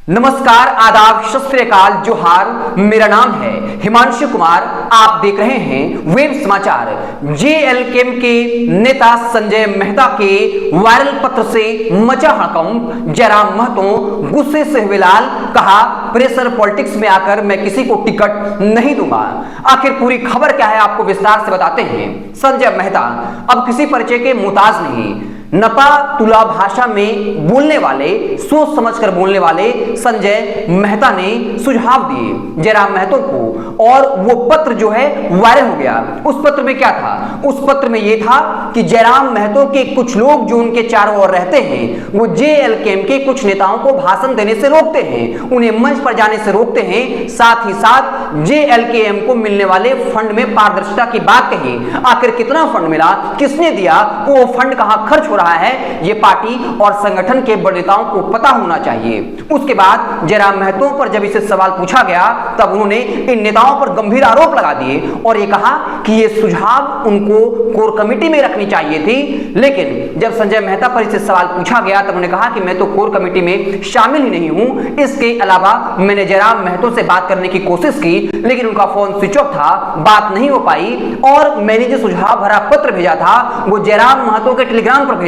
नमस्कार, आदाब, सत श्री अकाल, जोहार। मेरा नाम है हिमांशु कुमार। आप देख रहे हैं वेब समाचार। जेएलकेएम के नेता संजय मेहता के वायरल पत्र से मचा हड़कंप। जयराम महतो गुस्से से हुए लाल, कहा प्रेशर पॉलिटिक्स में आकर मैं किसी को टिकट नहीं दूंगा। आखिर पूरी खबर क्या है आपको विस्तार से बताते हैं। संजय मेहता अब किसी परिचय के मुहताज नहीं। नपा तुला भाषा में बोलने वाले, सोच समझकर बोलने वाले संजय मेहता ने सुझाव दिए जयराम महतो को, और वो पत्र जो है वायरल हो गया। उस पत्र में क्या था? उस पत्र में ये था कि जयराम महतो के कुछ लोग जो उनके चारों ओर रहते हैं, वो जेएलकेएम के कुछ नेताओं को भाषण देने से रोकते हैं, उन्हें मंच पर जाने से रोकते हैं, साथ ही साथ जेएलकेएम को मिलने वाले फंड में पारदर्शिता की बात कही। आखिर कितना फंड मिला, किसने दिया, वो फंड कहां खर्च रहा है, ये पार्टी और संगठन के बड़े नेताओं को पता होना चाहिए। उसके बाद जयराम महतो पर जब इसे सवाल पूछा गया, तब उन्होंने इन नेताओं पर गंभीर आरोप लगा दिए और ये कहा कि ये सुझाव उनको कोर कमेटी में रखनी चाहिए थी। लेकिन जब संजय मेहता पर इसे सवाल पूछा गया, तब उन्होंने कहा कि मैं तो कोर कमेटी में शामिल ही नहीं हूं। इसके अलावा मैंने जयराम महतो से बात करने की कोशिश की, लेकिन उनका फोन स्विच ऑफ था, बात नहीं हो पाई, और मैंने जो सुझाव भरा पत्र भेजा था वो जयराम महतो के टेलीग्राम पर भेजा।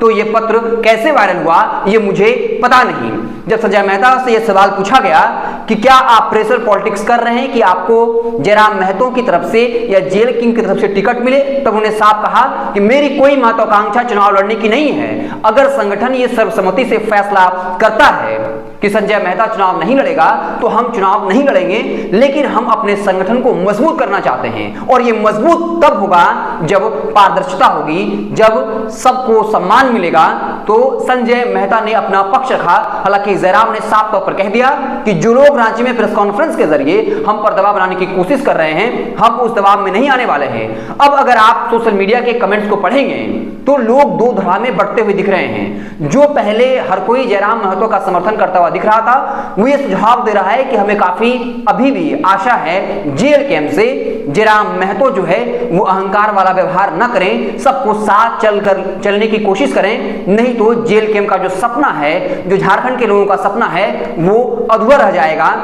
तो ये पत्र कैसे वायरल हुआ ये मुझे पता नहीं। जब संजय मेहता से यह सवाल पूछा गया कि क्या आप प्रेशर पॉलिटिक्स कर रहे हैं कि आपको जयराम महतो की तरफ से या जेएलकेएम की तरफ से टिकट मिले, तब उन्होंने साफ कहा कि मेरी कोई महत्वाकांक्षा चुनाव लड़ने की नहीं है। अगर संगठन ये सर्वसम्मति से फैसला करता है कि संजय मेहता चुनाव नहीं लड़ेगा, तो हम चुनाव नहीं लड़ेंगे, लेकिन हम अपने संगठन को मजबूत करना चाहते हैं, और ये मजबूत तब होगा जब पारदर्शिता होगी, जब सबको सम्मान मिलेगा। तो संजय मेहता ने अपना पक्ष रखा। हालांकि जयराम ने साफ तौर पर कह दिया कि जो लोग रांची में प्रेस कॉन्फ्रेंस के जरिए हम पर दबाव बनाने की कोशिश कर रहे हैं, हम उस दबाव में नहीं आने वाले हैं। अब अगर आप सोशल मीडिया के कमेंट्स को पढ़ेंगे तो लोग दो धारा में बढ़ते हुए दिख रहे हैं। जो पहले हर कोई जयराम महतो का समर्थन करता हुआ दिख रहा था, वो ये सुझाव दे रहा है कि हमें काफी अभी भी आशा है जेएलकेएम से। जयराम महतो जो है वो अहंकार वाला व्यवहार न करें, सबको साथ चलने की कोशिश करें, नहीं तो जेएलकेएम का जो सपना है, जो झारखंड के लोगों का सपना है, वो अधूरा रह जाएगा।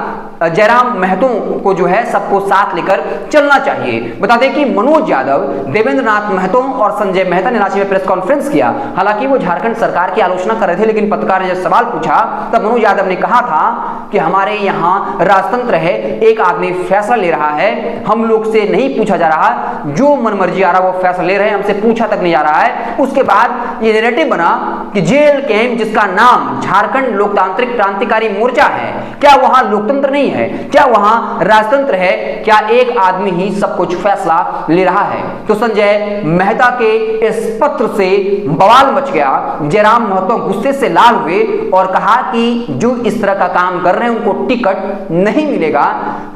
जयराम महतो को जो है सबको साथ लेकर चलना चाहिए। बता दें कि मनोज यादव, देवेंद्र नाथ महतो और संजय मेहता ने रांची में प्रेस कॉन्फ्रेंस किया। हालांकि वो झारखंड सरकार की आलोचना कर रहे थे, लेकिन पत्रकार ने जब सवाल पूछा, तब मनोज यादव ने कहा था कि हमारे यहाँ राजतंत्र है, एक आदमी फैसला ले रहा है, हम लोग से नहीं पूछा जा रहा, जो मनमर्जी आ रहा वो फैसला ले रहे हैं, हमसे पूछा तक नहीं जा रहा है। उसके बाद ये नैरेटिव बना कि जेएलकेएम, जिसका नाम झारखंड लोकतांत्रिक क्रांतिकारी मोर्चा है, क्या वहां लोकतंत्र नहीं है, क्या वहां राजतंत्र है, क्या एक आदमी ही सब कुछ फैसला ले रहा है। तो संजय मेहता के इस पत्र से बवाल मच गया। जयराम महतो गुस्से से लाल हुए और कहा कि जो इस तरह का काम कर रहे हैं उनको टिकट नहीं मिलेगा।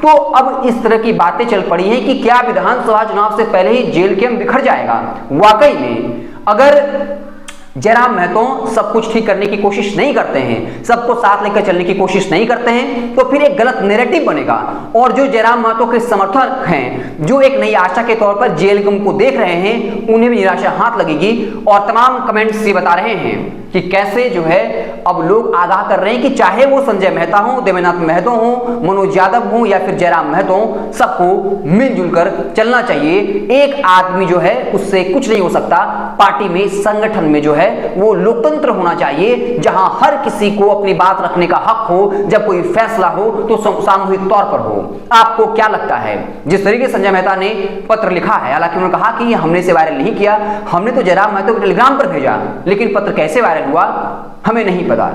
तो अब इस तरह की बातें चल पड़ी हैं कि क्या विधानसभा चुनाव से पहले ही जेएलकेएम बिखर जाएगा। वाकई में अगर जयराम महतो सब कुछ ठीक करने की कोशिश नहीं करते हैं, सबको साथ लेकर चलने की कोशिश नहीं करते हैं, तो फिर एक गलत नैरेटिव बनेगा, और जो जयराम महतो के समर्थक हैं, जो एक नई आशा के तौर पर जेएलकेएम को देख रहे हैं, उन्हें भी निराशा हाथ लगेगी। और तमाम कमेंट्स ये बता रहे हैं कि कैसे जो है अब लोग आगाह कर रहे हैं कि चाहे वो संजय मेहता हो, देवेंद्र नाथ महतो हो, मनोज यादव हो या फिर जयराम महतो, सबको मिलजुल कर चलना चाहिए। एक आदमी जो है उससे कुछ नहीं हो सकता। पार्टी में, संगठन में जो है वो लोकतंत्र होना चाहिए, जहां हर किसी को अपनी बात रखने का हक हो, जब कोई फैसला हो तो सामूहिक तौर पर हो। आपको क्या लगता है? जिस तरीके से संजय मेहता ने पत्र लिखा है, हालांकि उन्होंने कहा कि हमने इसे वायरल नहीं किया, हमने तो जयराम महतो को टेलीग्राम पर भेजा, लेकिन पत्र कैसे वायरल हुआ हमें नहीं पता।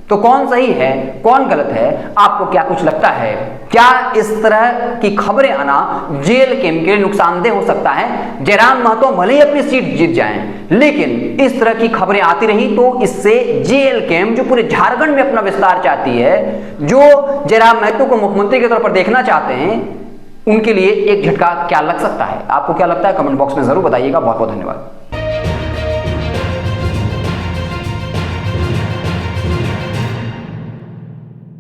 तो कौन सही है, कौन गलत है, आपको क्या कुछ लगता है? क्या इस तरह की खबरें आना जेएलकेएम के लिए नुकसानदेह हो सकता है? जयराम महतो भले ही अपनी सीट जीत जाएं, लेकिन इस तरह की खबरें आती रही तो इससे जेएलकेएम, जो पूरे झारखंड में अपना विस्तार चाहती है, जो जयराम महतो को मुख्यमंत्री के तौर पर देखना चाहते हैं, उनके लिए एक झटका क्या लग सकता है? आपको क्या लगता है? कमेंट बॉक्स में जरूर बताइएगा। बहुत बहुत धन्यवाद।